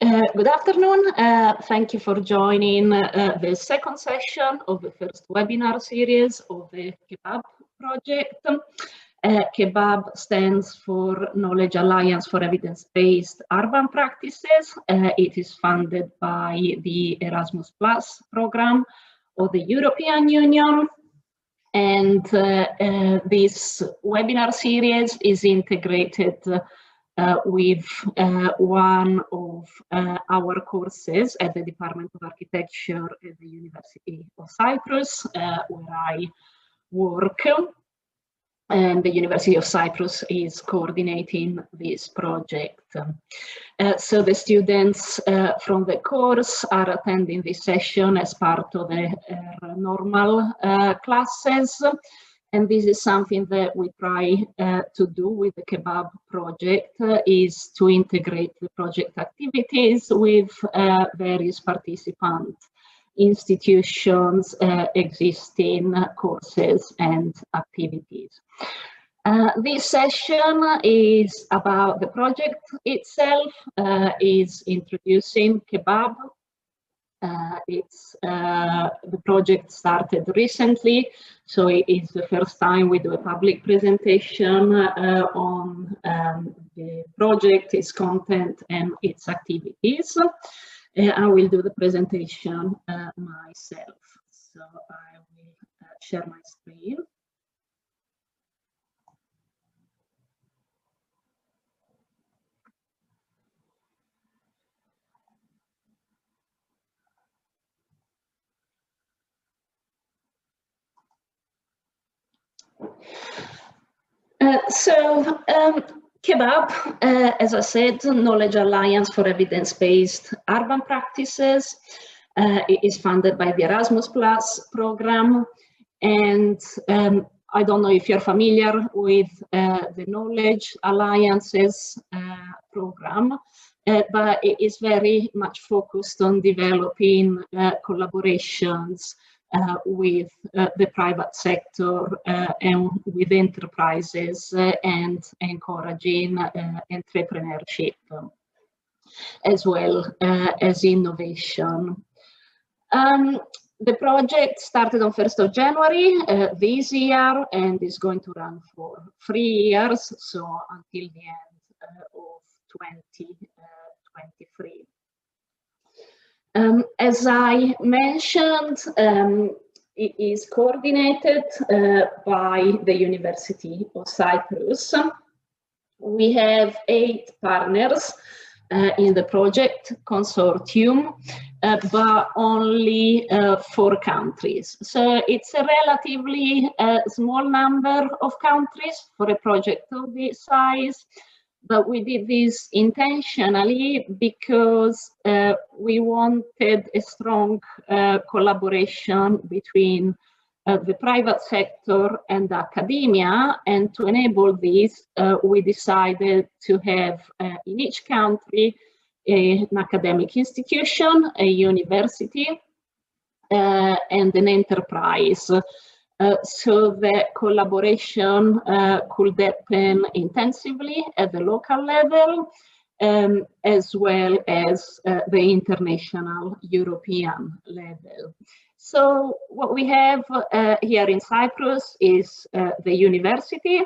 Good afternoon. Thank you for joining the second session of the first webinar series of the KAEBUP project. KAEBUP stands for Knowledge Alliance for Evidence-Based Urban Practices. It is funded by the Erasmus Programme of the European Union. And this webinar series is integrated with one of our courses at the Department of Architecture at the University of Cyprus, where I work. And the University of Cyprus is coordinating this project. So the students from the course are attending this session as part of their normal classes. And this is something that we try to do with the KAEBUP project, is to integrate the project activities with various participant institutions, existing courses and activities. This session is about the project itself, is introducing KAEBUP. The project started recently, so it is the first time we do a public presentation on the project, its content and its activities. I will do the presentation myself, so I will share my screen. KAEBUP, as I said, Knowledge Alliance for Evidence-Based Urban Practices. It is funded by the Erasmus Programme. And I don't know if you're familiar with the Knowledge Alliances program, but it is very much focused on developing collaborations with the private sector and with enterprises and encouraging entrepreneurship as well as innovation. The project started on 1st of January this year and is going to run for 3 years, so until the end of 2023. As I mentioned, it is coordinated by the University of Cyprus. We have 8 partners in the project consortium, but only 4 countries. So it's a relatively small number of countries for a project of this size. But we did this intentionally because we wanted a strong collaboration between the private sector and academia, and to enable this, we decided to have in each country an academic institution, a university, and an enterprise. So the collaboration could happen intensively at the local level, as well as the international European level. So what we have here in Cyprus is the university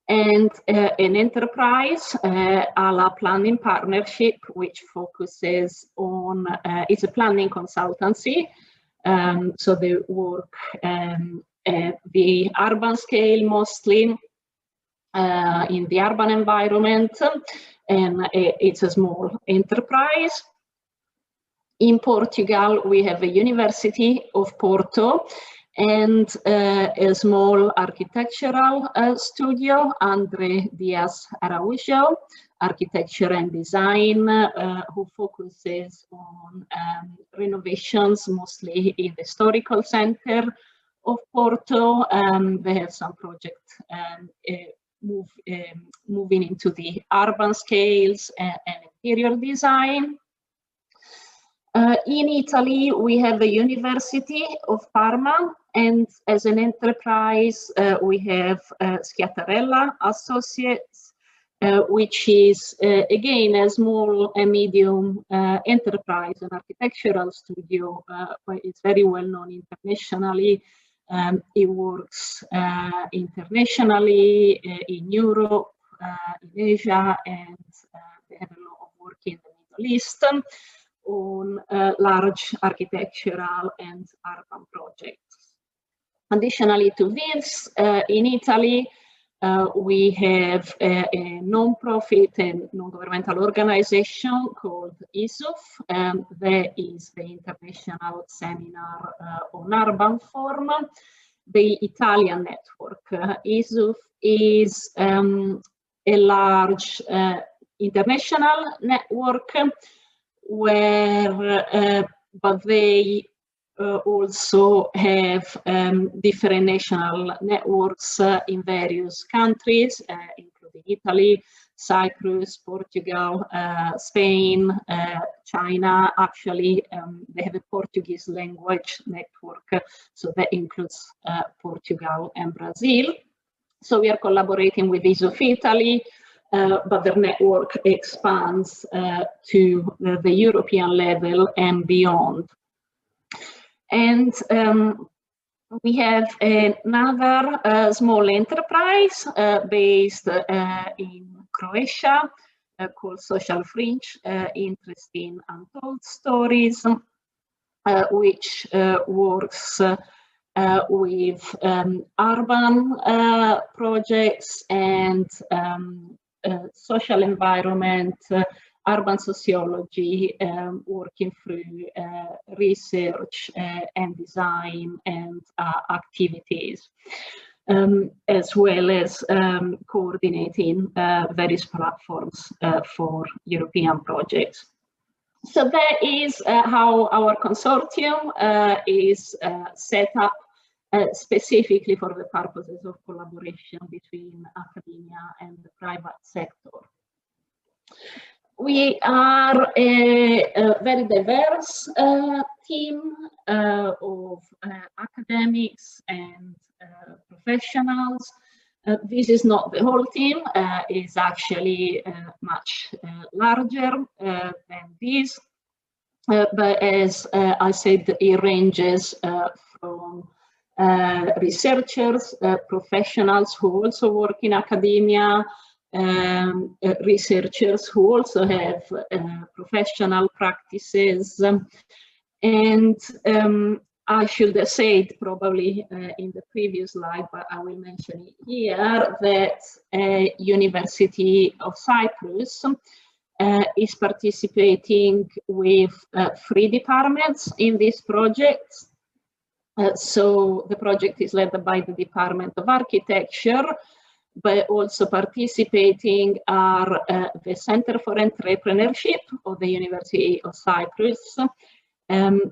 and an enterprise, a la planning partnership, which focuses on, it's a planning consultancy. So they work at the urban scale mostly, in the urban environment, and it's a small enterprise. In Portugal, we have a University of Porto and a small architectural studio, André Dias Araújo, Architecture and Design, who focuses on renovations, mostly in the historical center of Porto. They have some projects moving into the urban scales and interior design. In Italy, we have the University of Parma, and as an enterprise, we have Schiattarella Associates, which is again a small and medium enterprise, an architectural studio. It's very well known internationally. It works internationally in Europe, in Asia, and they have a lot of work in the Middle East on large architectural and urban projects. Additionally to this, in Italy, we have a non-profit and non-governmental organization called ISUF. That is the International Seminar on Urban Form. The Italian network. ISUF is a large international network where, but they also have different national networks in various countries, including Italy, Cyprus, Portugal, Spain, China. Actually, they have a Portuguese language network, so that includes Portugal and Brazil. So we are collaborating with ISUF Italy, but their network expands to the European level and beyond. And we have another small enterprise based in Croatia called Social Fringe, Interest in Untold Stories, which works with urban projects and social environment, urban sociology, working through research and design and activities, as well as coordinating various platforms for European projects. So that is how our consortium is set up specifically for the purposes of collaboration between academia and the private sector. We are a very diverse team of academics and professionals. This is not the whole team, it's actually much larger than this. But as I said, it ranges from researchers, professionals who also work in academia, researchers who also have professional practices, and I should have said probably in the previous slide, but I will mention it here, that University of Cyprus is participating with 3 departments in this project. So the project is led by the Department of Architecture, but also participating are the Center for Entrepreneurship of the University of Cyprus,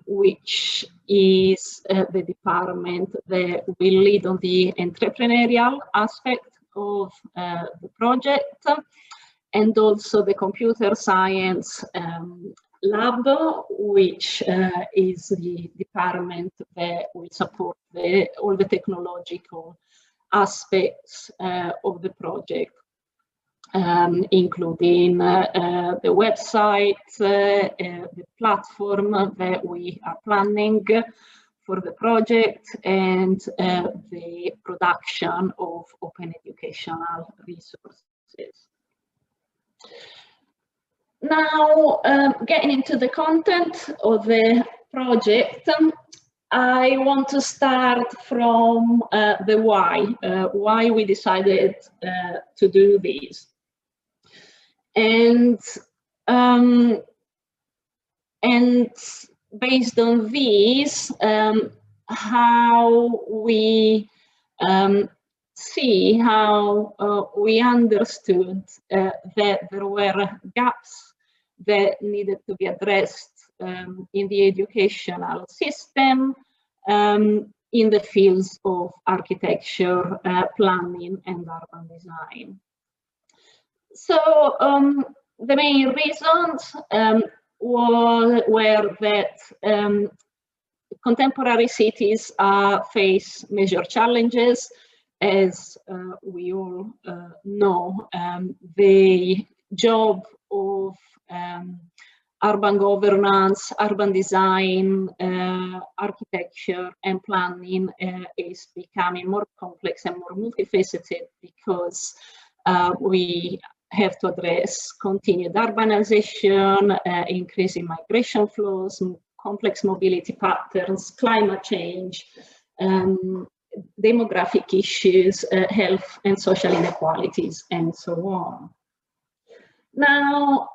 which is the department that will lead on the entrepreneurial aspect of the project, and also the Computer Science Lab, which is the department that will support all the technological aspects of the project, including the website, the platform that we are planning for the project, and the production of open educational resources. Now, getting into the content of the project, I want to start from the why we decided to do this. And based on this, how we see how we understood that there were gaps that needed to be addressed in the educational system in the fields of architecture, planning, and urban design. So the main reasons were that contemporary cities face major challenges as we all know, the job of urban governance, urban design, architecture and planning is becoming more complex and more multifaceted, because we have to address continued urbanization, increasing migration flows, complex mobility patterns, climate change, demographic issues, health and social inequalities, and so on. Now,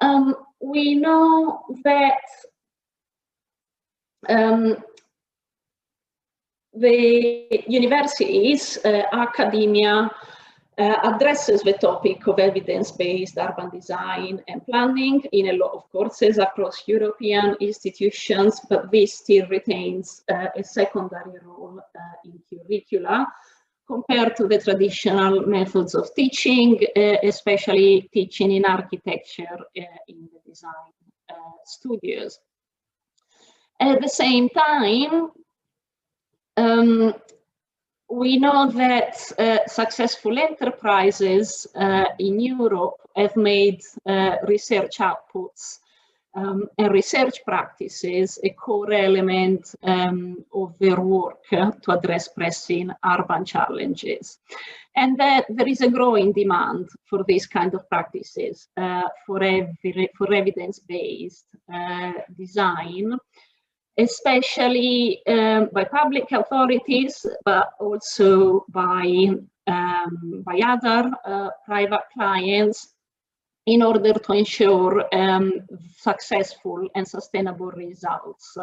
we know that the universities, academia, addresses the topic of evidence-based urban design and planning in a lot of courses across European institutions, but this still retains a secondary role in curricula compared to the traditional methods of teaching, especially teaching in architecture in the design studios. At the same time, we know that successful enterprises in Europe have made research outputs and research practices a core element of their work to address pressing urban challenges. And that there is a growing demand for these kind of practices, for evidence-based design, especially by public authorities, but also by other private clients, in order to ensure successful and sustainable results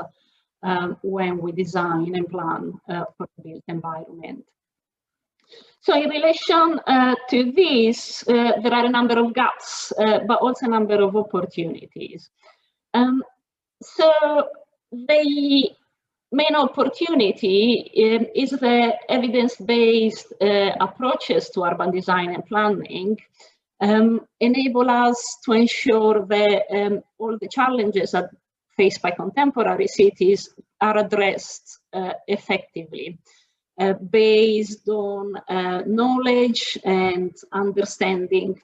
when we design and plan for the built environment. So in relation to this, there are a number of gaps, but also a number of opportunities. So the main opportunity is the evidence-based approaches to urban design and planning enable us to ensure that all the challenges that faced by contemporary cities are addressed effectively, based on knowledge and understanding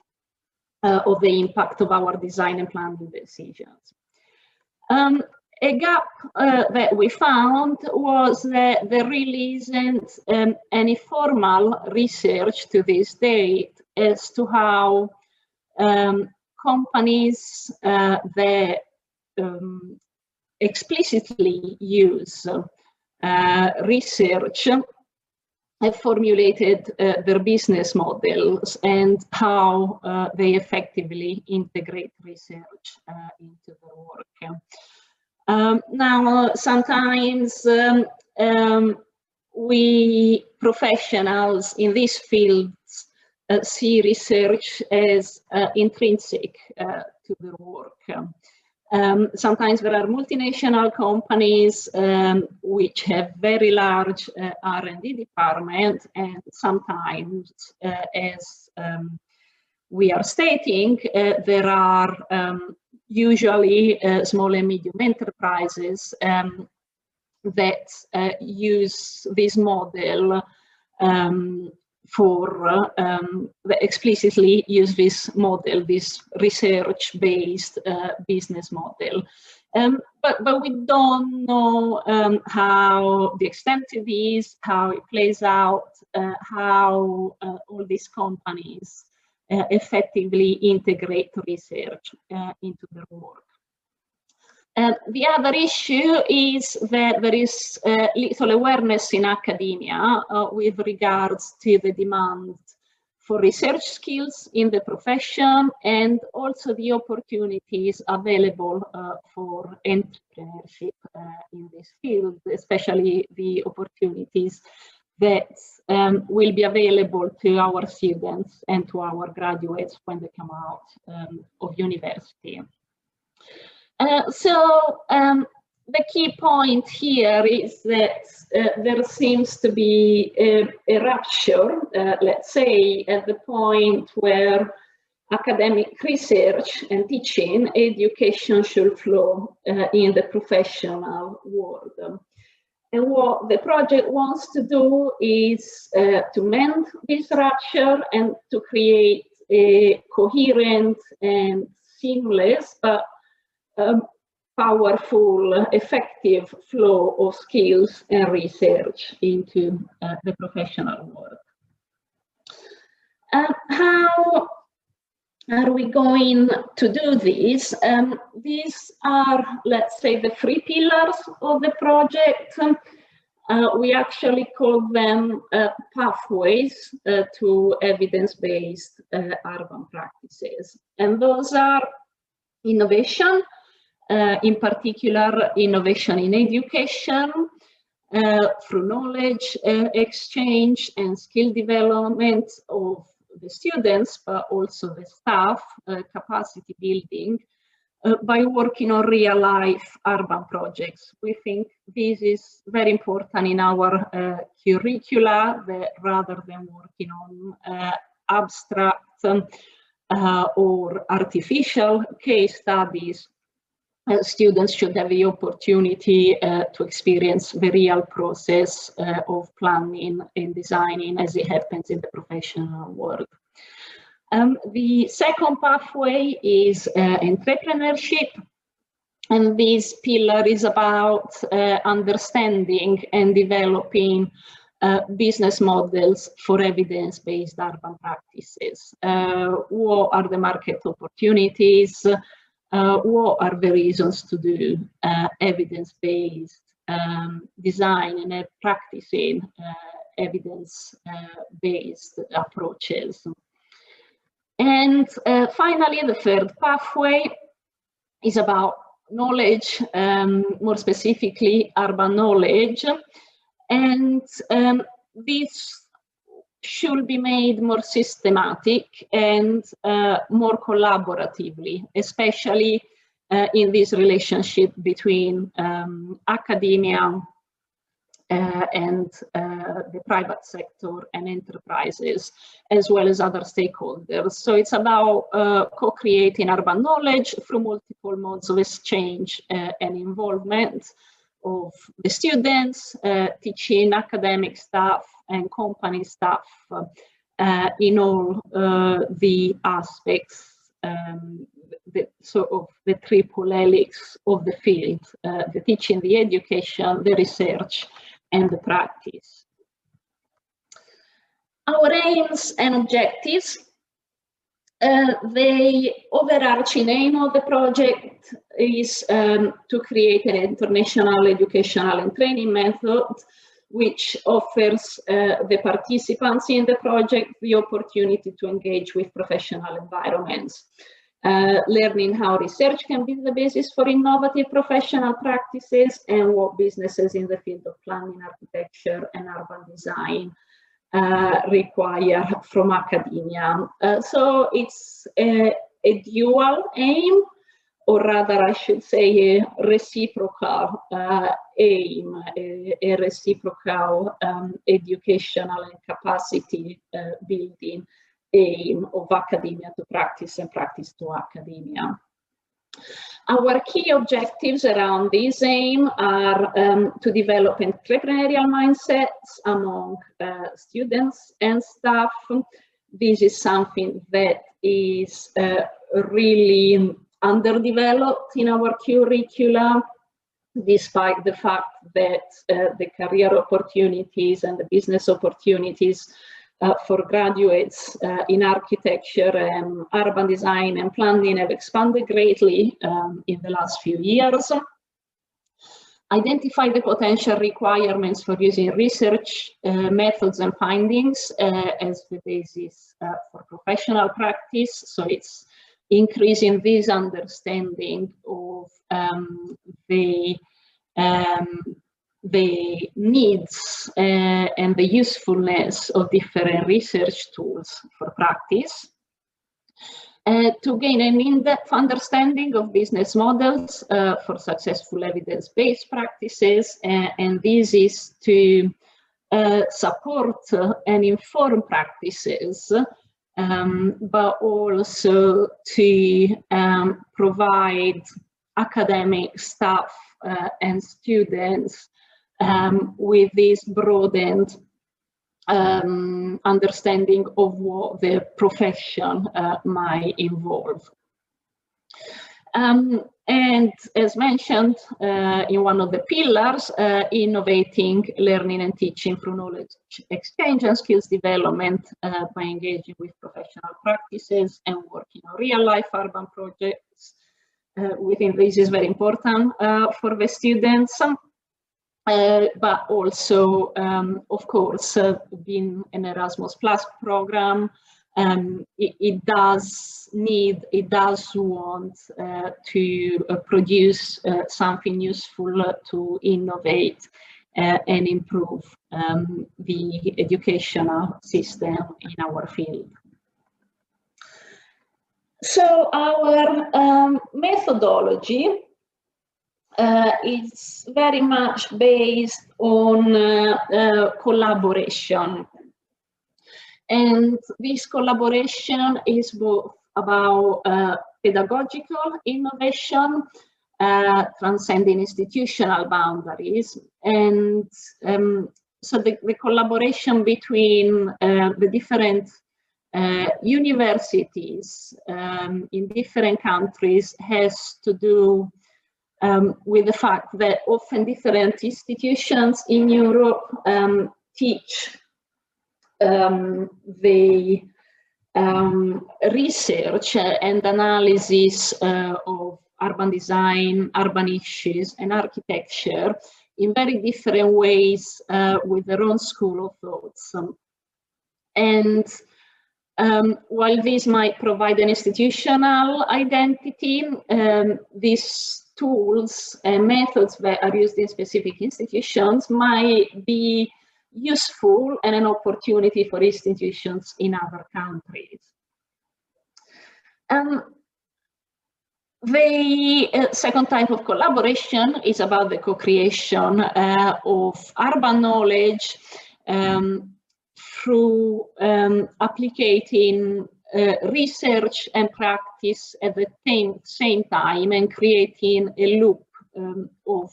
of the impact of our design and planning decisions. A gap that we found was that there really isn't any formal research to this date as to how companies that explicitly use research have formulated their business models and how they effectively integrate research into their work. Now, sometimes we professionals in these fields see research as intrinsic to their work. Sometimes there are multinational companies which have very large R&D departments, and sometimes, as we are stating, there are usually small and medium enterprises that use this model that explicitly use this model, this research-based business model. But we don't know how the extent of this, how it plays out, how all these companies effectively integrate research into their work. The other issue is that there is little awareness in academia with regards to the demand for research skills in the profession, and also the opportunities available for entrepreneurship in this field, especially the opportunities that will be available to our students and to our graduates when they come out of university. So the key point here is that there seems to be a rupture, let's say, at the point where academic research and teaching, education should flow in the professional world. And what the project wants to do is to mend this rupture and to create a coherent and seamless but powerful, effective flow of skills and research into the professional world. How are we going to do this? These are, let's say, the three pillars of the project. We actually call them pathways to evidence-based urban practices. And those are innovation, in particular innovation in education, through knowledge exchange and skill development of the students, but also the staff, capacity building, by working on real-life urban projects. We think this is very important in our curricula, that rather than working on abstract or artificial case studies, students should have the opportunity to experience the real process of planning and designing as it happens in the professional world. The second pathway is entrepreneurship, and this pillar is about understanding and developing business models for evidence-based urban practices. What are the market opportunities? What are the reasons to do evidence-based design and practicing evidence-based approaches? And finally, the third pathway is about knowledge, more specifically urban knowledge. And this should be made more systematic and more collaboratively, especially in this relationship between academia and the private sector and enterprises, as well as other stakeholders. So it's about co-creating urban knowledge through multiple modes of exchange and involvement of the students, teaching academic staff and company staff in all the aspects, sort of the triple helix of the field, the teaching, the education, the research, and the practice. Our aims and objectives. The overarching aim of the project is to create an international educational and training method which offers the participants in the project the opportunity to engage with professional environments, learning how research can be the basis for innovative professional practices and what businesses in the field of planning, architecture, and urban design require from academia. So it's a dual aim, or rather I should say a reciprocal aim, a reciprocal educational and capacity building aim of academia to practice and practice to academia. Our key objectives around this aim are to develop entrepreneurial mindsets among students and staff. This is something that is really underdeveloped in our curricula, despite the fact that the career opportunities and the business opportunities for graduates in architecture and urban design and planning have expanded greatly in the last few years. Identify the potential requirements for using research methods and findings as the basis for professional practice. So it's increasing this understanding of the needs and the usefulness of different research tools for practice. To gain an in-depth understanding of business models for successful evidence-based practices, and this is to support and inform practices, but also to provide academic staff and students with this broadened understanding of what the profession might involve. And as mentioned in one of the pillars, innovating learning and teaching through knowledge exchange and skills development by engaging with professional practices and working on real-life urban projects. We think this is very important for the students, but also, of course, being an Erasmus Plus program, it does want to produce something useful to innovate and improve the educational system in our field. So our methodology is very much based on collaboration. And this collaboration is both about pedagogical innovation, transcending institutional boundaries, and so the collaboration between the different universities in different countries has to do with the fact that often different institutions in Europe teach the research and analysis of urban design, urban issues, and architecture in very different ways with their own school of thoughts. And while this might provide an institutional identity, these tools and methods that are used in specific institutions might be useful and an opportunity for institutions in other countries. The second type of collaboration is about the co-creation of urban knowledge through applicating research and practice at the same time and creating a loop of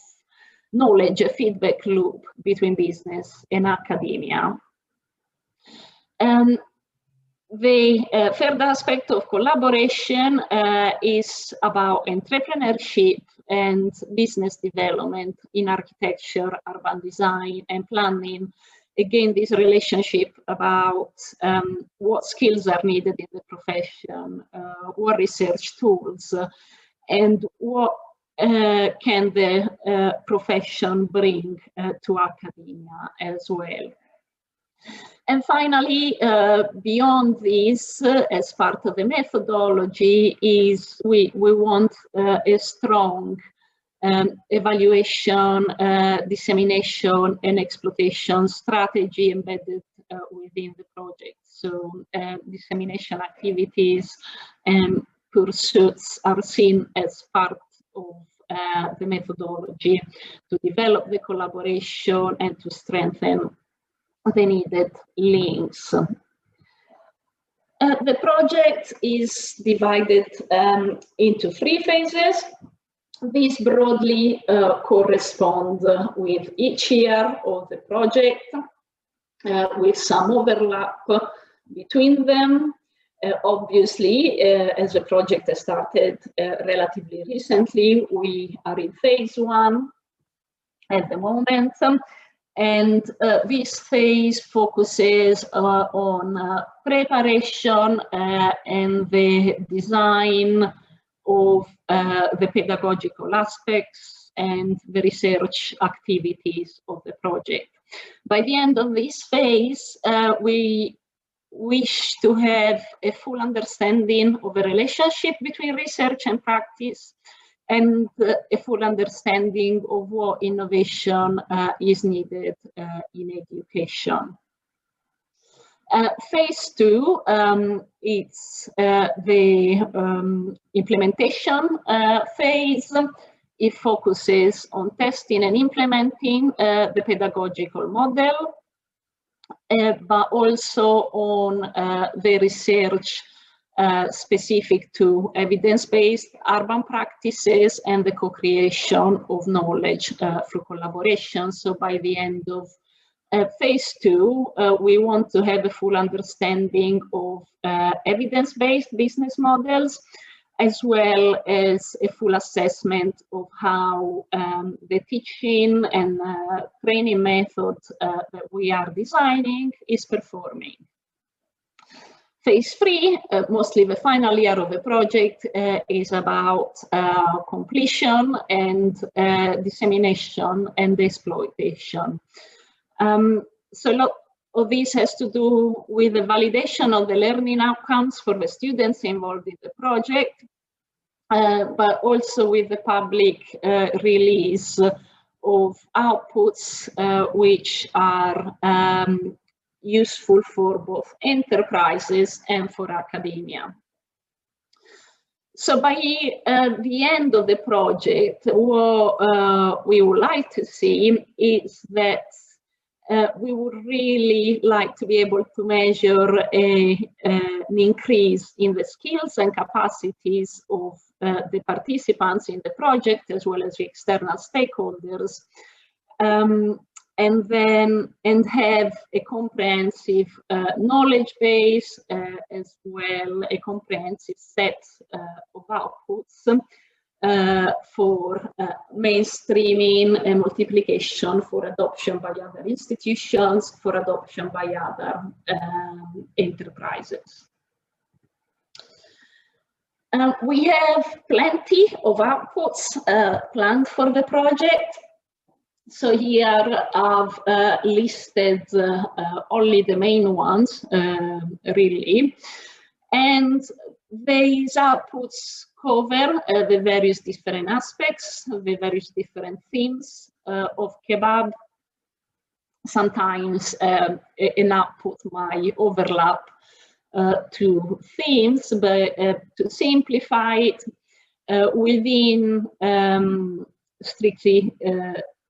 knowledge, a feedback loop between business and academia. The third aspect of collaboration is about entrepreneurship and business development in architecture, urban design, and planning. Again, this relationship about what skills are needed in the profession, what research tools, and what can the profession bring to academia as well. And finally, beyond this, as part of the methodology, is we want a strong evaluation, dissemination, and exploitation strategy embedded within the project. So dissemination activities and pursuits are seen as part of the methodology to develop the collaboration and to strengthen the needed links. The project is divided into 3 phases. These broadly correspond with each year of the project, with some overlap between them. Obviously, as the project has started relatively recently, we are in phase 1 at the moment. And this phase focuses on preparation and the design of the pedagogical aspects and the research activities of the project. By the end of this phase, we wish to have a full understanding of the relationship between research and practice, and a full understanding of what innovation is needed in education. Phase 2, it's the implementation phase. It focuses on testing and implementing the pedagogical model, but also on the research specific to evidence-based urban practices and the co-creation of knowledge through collaboration. So by the end of phase 2, we want to have a full understanding of evidence-based business models, as well as a full assessment of how the teaching and training method that we are designing is performing. Phase 3, mostly the final year of the project, is about completion and dissemination and exploitation. So a lot of this has to do with the validation of the learning outcomes for the students involved in the project, but also with the public release of outputs which are useful for both enterprises and for academia. So by the end of the project, what we would like to see is that we would really like to be able to measure an increase in the skills and capacities of the participants in the project, as well as the external stakeholders, and have a comprehensive knowledge base, as well a comprehensive set of outputs for mainstreaming and multiplication, for adoption by other institutions, for adoption by other enterprises. We have plenty of outputs planned for the project. So here I've listed only the main ones, really. And these outputs cover the various different aspects, the various different themes of KAEBUP. Sometimes an output might overlap two themes, but to simplify it, within strictly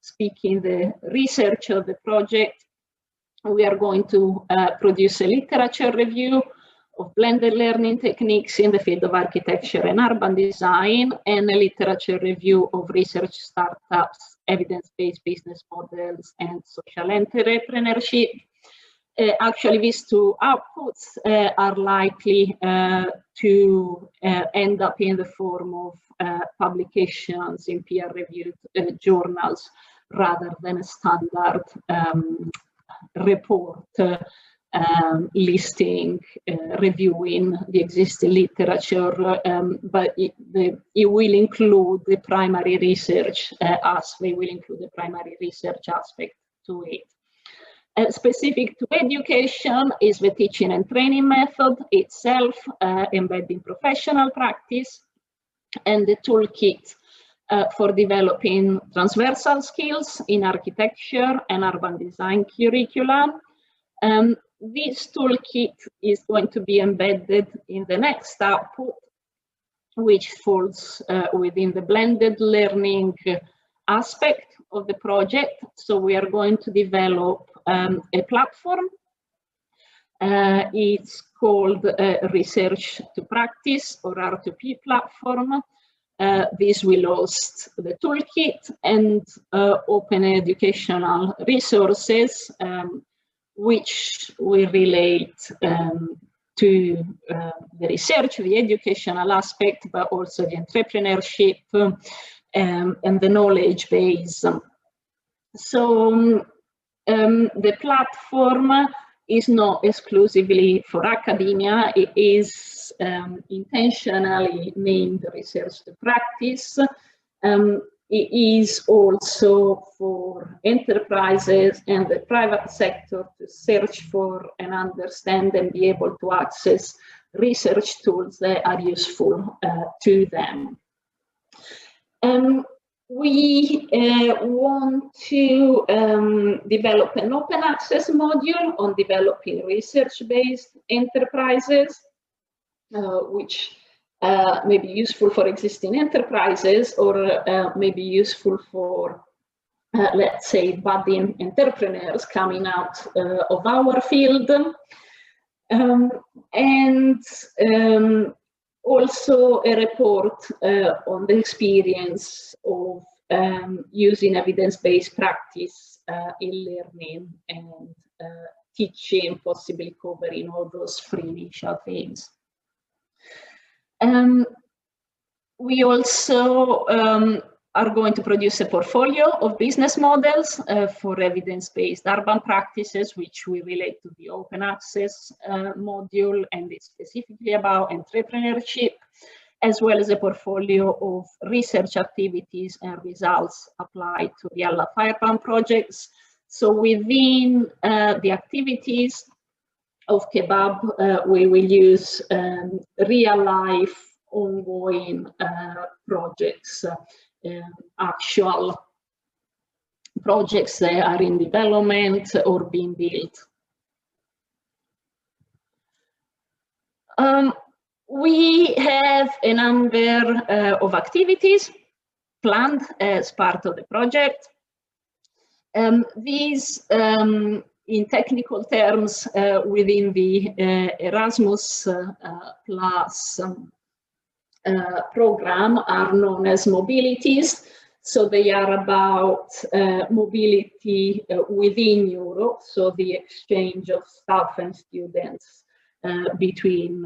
speaking, the research of the project, we are going to produce a literature review of blended learning techniques in the field of architecture and urban design, and a literature review of research startups, evidence-based business models, and social entrepreneurship. Actually, these two outputs are likely to end up in the form of publications in peer-reviewed journals, rather than a standard report listing, reviewing the existing literature, but it will include the primary research aspect, to it. Specific to education is the teaching and training method itself, embedding professional practice, and the toolkit for developing transversal skills in architecture and urban design curricula. This toolkit is going to be embedded in the next output, which falls within the blended learning aspect of the project. So we are going to develop a platform. It's called Research to Practice, or R2P platform. This will host the toolkit and open educational resources, which will relate to the research, the educational aspect, but also the entrepreneurship and the knowledge base. So the platform is not exclusively for academia. It is intentionally named Research to Practice. It is also for enterprises and the private sector to search for and understand and be able to access research tools that are useful to them. We want to develop an open access module on developing research-based enterprises, which may be useful for existing enterprises, or may be useful for, let's say, budding entrepreneurs coming out of our field. and also a report on the experience of using evidence-based practice in learning and teaching, possibly covering all those three initial themes. We also are going to produce a portfolio of business models for evidence-based urban practices, which we relate to the open access module, and it's specifically about entrepreneurship, as well as a portfolio of research activities and results applied to real-life urban projects. So within the activities of KAEBUP, we will use real-life ongoing projects, actual projects that are in development or being built. We have a number of activities planned as part of the project. These, in technical terms, within the Erasmus Plus program, are known as mobilities. So they are about mobility within Europe, so the exchange of staff and students between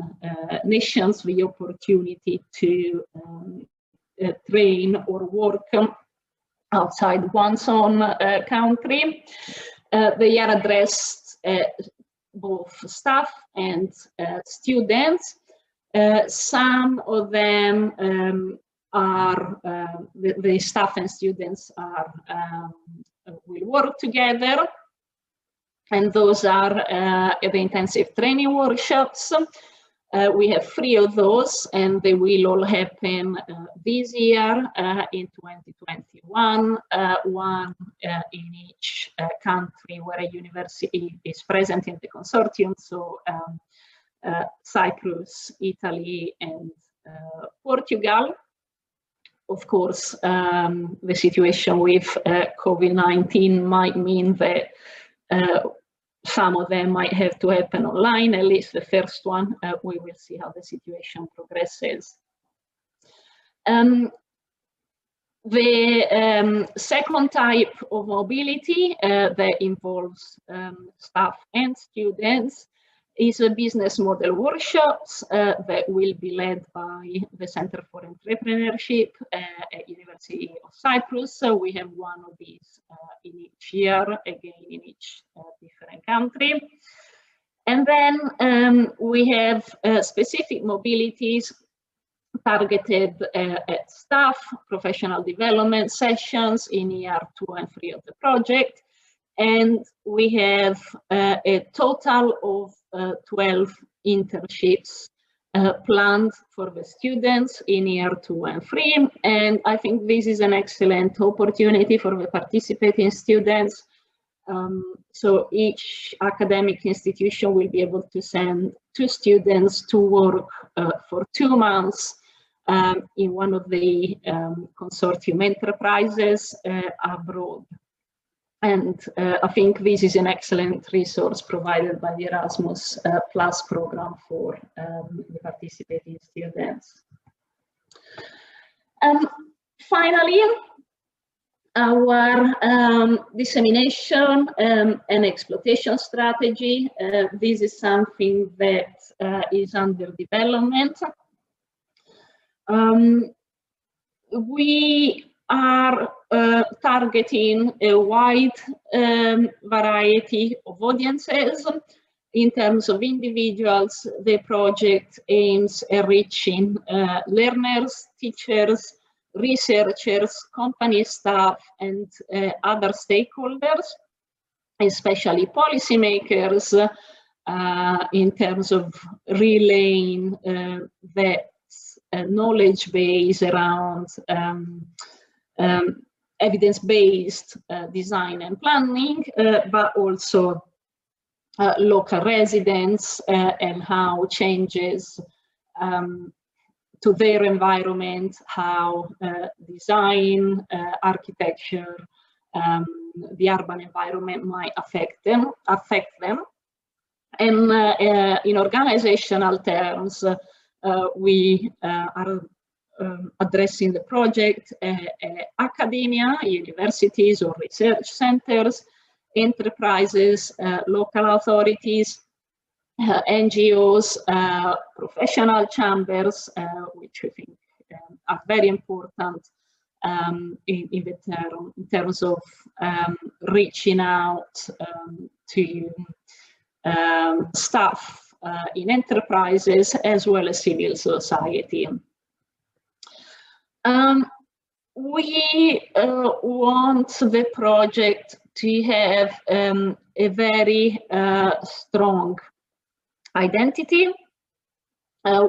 nations, the opportunity to train or work outside one's own country. They are addressed both staff and students. Some of them are, the staff and students are, will work together, and those are the intensive training workshops. We have 3 of those, and they will all happen this year in 2021, one in each country where a university is present in the consortium, so Cyprus, Italy, and Portugal. Of course, the situation with COVID-19 might mean that some of them might have to happen online, at least the first one. We will see how the situation progresses. The second type of mobility that involves staff and students is a business model workshops that will be led by the Center for Entrepreneurship at University of Cyprus. So we have one of these in each year, again in each different country. And then we have specific mobilities targeted at staff, professional development sessions in year 2 and 3 of the project. And we have a total of 12 internships planned for the students in year 2 and 3. And I think this is an excellent opportunity for the participating students. So each academic institution will be able to send 2 students to work for 2 months in one of the consortium enterprises abroad. And I think this is an excellent resource provided by the Erasmus Plus program for the participating students. Finally, our dissemination and exploitation strategy. This is something that is under development. We are targeting a wide variety of audiences. In terms of individuals, the project aims at reaching learners, teachers, researchers, company staff, and other stakeholders, especially policymakers, in terms of relaying that knowledge base around evidence-based design and planning, but also local residents and how changes to their environment, how design, architecture, the urban environment might affect them. And in organizational terms, we are addressing the project academia, universities or research centers, enterprises, local authorities, NGOs, professional chambers, which we think are very important in terms of reaching out to staff in enterprises as well as civil society. We want the project to have a very strong identity.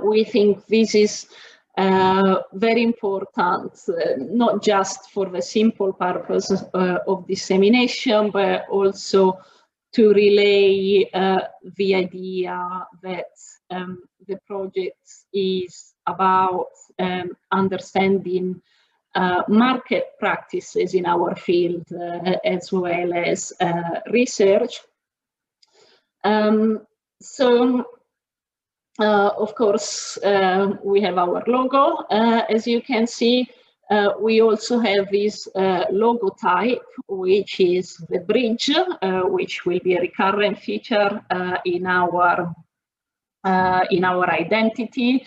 We think this is very important, not just for the simple purpose of dissemination, but also to relay the idea that the project is about understanding market practices in our field as well as research. Of course, we have our logo. As you can see, we also have this logo type, which is the bridge, which will be a recurrent feature in our identity.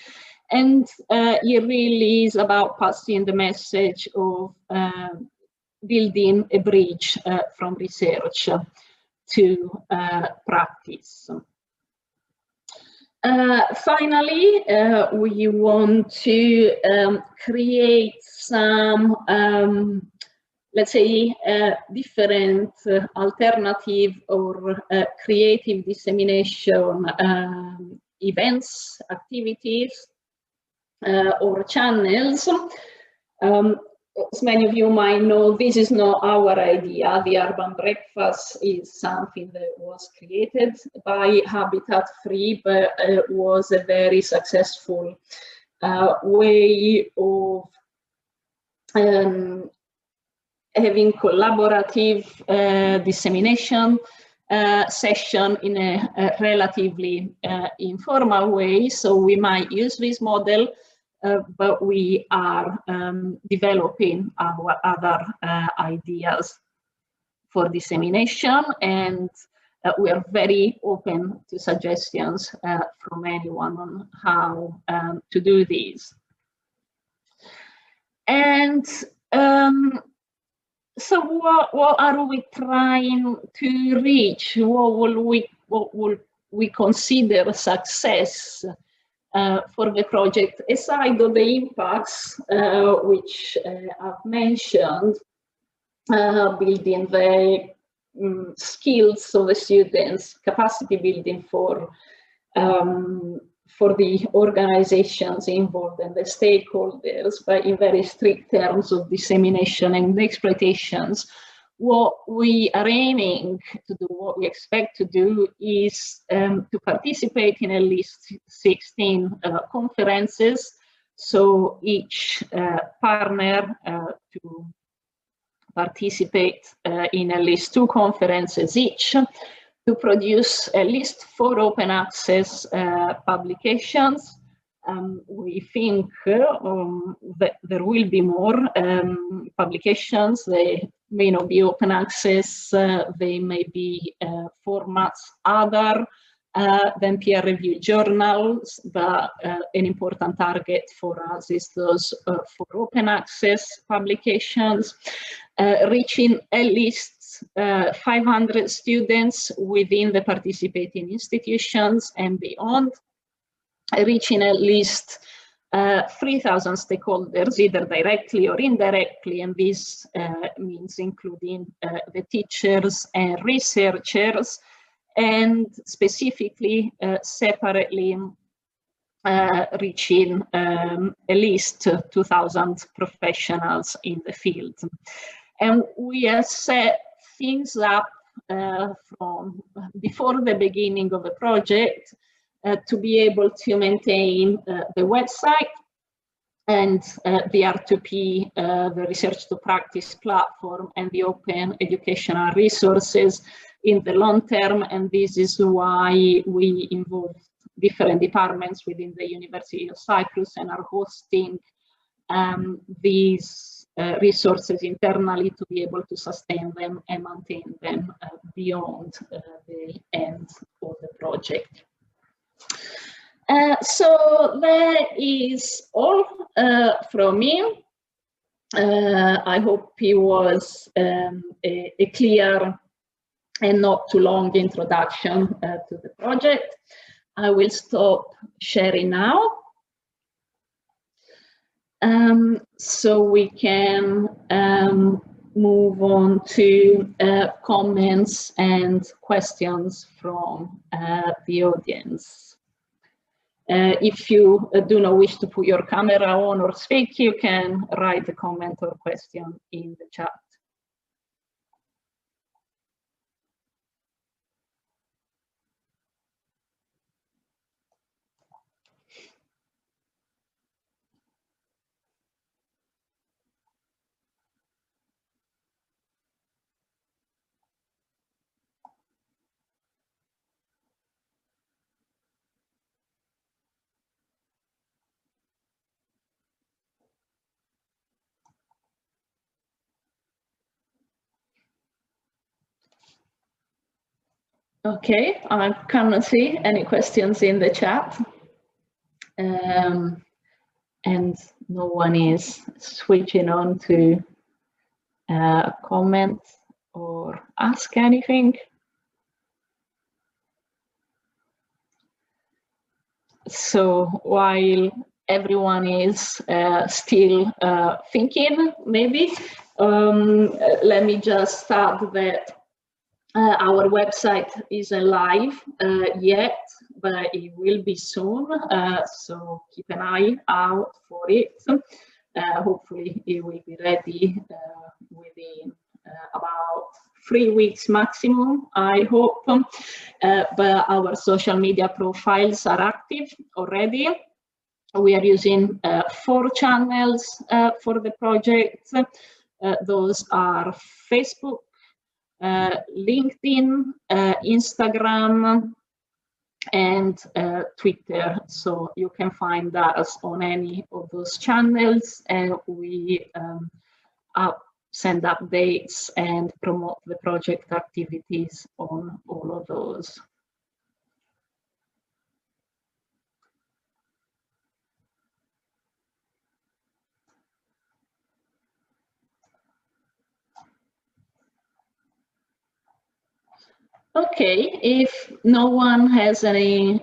And it really is about passing the message of building a bridge from research to practice. Finally, we want to create some, let's say, different alternative or creative dissemination events, activities, or channels. As many of you might know, this is not our idea. The urban breakfast is something that was created by Habitat Free, but it was a very successful way of having collaborative dissemination session in a relatively informal way. So we might use this model, but we are developing our other ideas for dissemination, and we are very open to suggestions from anyone on how to do this. And so what are we trying to reach? What will we consider success for the project, aside of the impacts which I've mentioned, building the skills of the students, capacity building for the organizations involved and the stakeholders, but in very strict terms of dissemination and exploitations. What we are aiming to do, what we expect to do, is to participate in at least 16 conferences. So each partner to participate in at least 2 conferences each, to produce at least 4 open access publications. We think that there will be more publications. They may not be open access, they may be formats other than peer-reviewed journals, but an important target for us is those for open access publications, reaching at least 500 students within the participating institutions and beyond, reaching at least 3,000 stakeholders, either directly or indirectly, and this means including the teachers and researchers, and specifically separately reaching at least 2,000 professionals in the field. And we have set things up from before the beginning of the project to be able to maintain the website and the R2P, the Research to Practice platform, and the open educational resources in the long term, and this is why we involve different departments within the University of Cyprus and are hosting these resources internally to be able to sustain them and maintain them beyond the end of the project. So that is all from me. I hope it was a clear and not too long introduction to the project. I will stop sharing now. So we can move on to comments and questions from the audience. If you do not wish to put your camera on or speak, you can write a comment or question in the chat. Okay, I cannot see any questions in the chat. And no one is switching on to comment or ask anything. So while everyone is still thinking, maybe, let me just start that our website isn't live yet, but it will be soon, so keep an eye out for it. Hopefully it will be ready within about 3 weeks maximum, I hope. But our social media profiles are active already. We are using 4 channels for the project. Those are Facebook, LinkedIn, Instagram, and Twitter. So you can find us on any of those channels, and we send updates and promote the project activities on all of those. Okay, if no one has any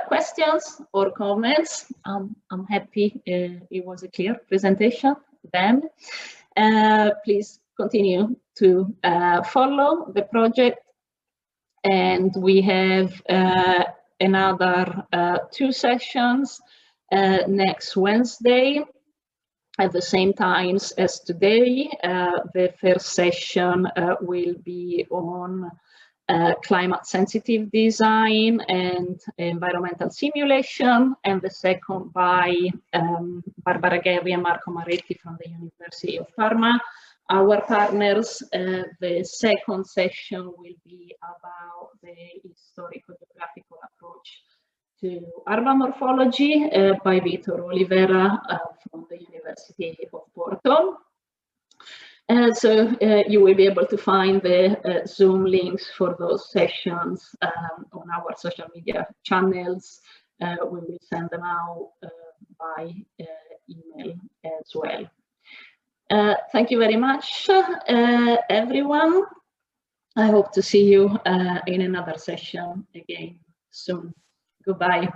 questions or comments, I'm happy. It was a clear presentation then. Please continue to follow the project, and we have another 2 sessions next Wednesday at the same times as today. The first session will be on climate sensitive design and environmental simulation, and the second by Barbara Gherri and Marco Maretti from the University of Parma, our partners. The second session will be about the historical geographical approach to urban morphology by Vitor Oliveira from the University of Porto. So you will be able to find the Zoom links for those sessions on our social media channels. We will send them out by email as well. Thank you very much, everyone. I hope to see you in another session again soon. Goodbye.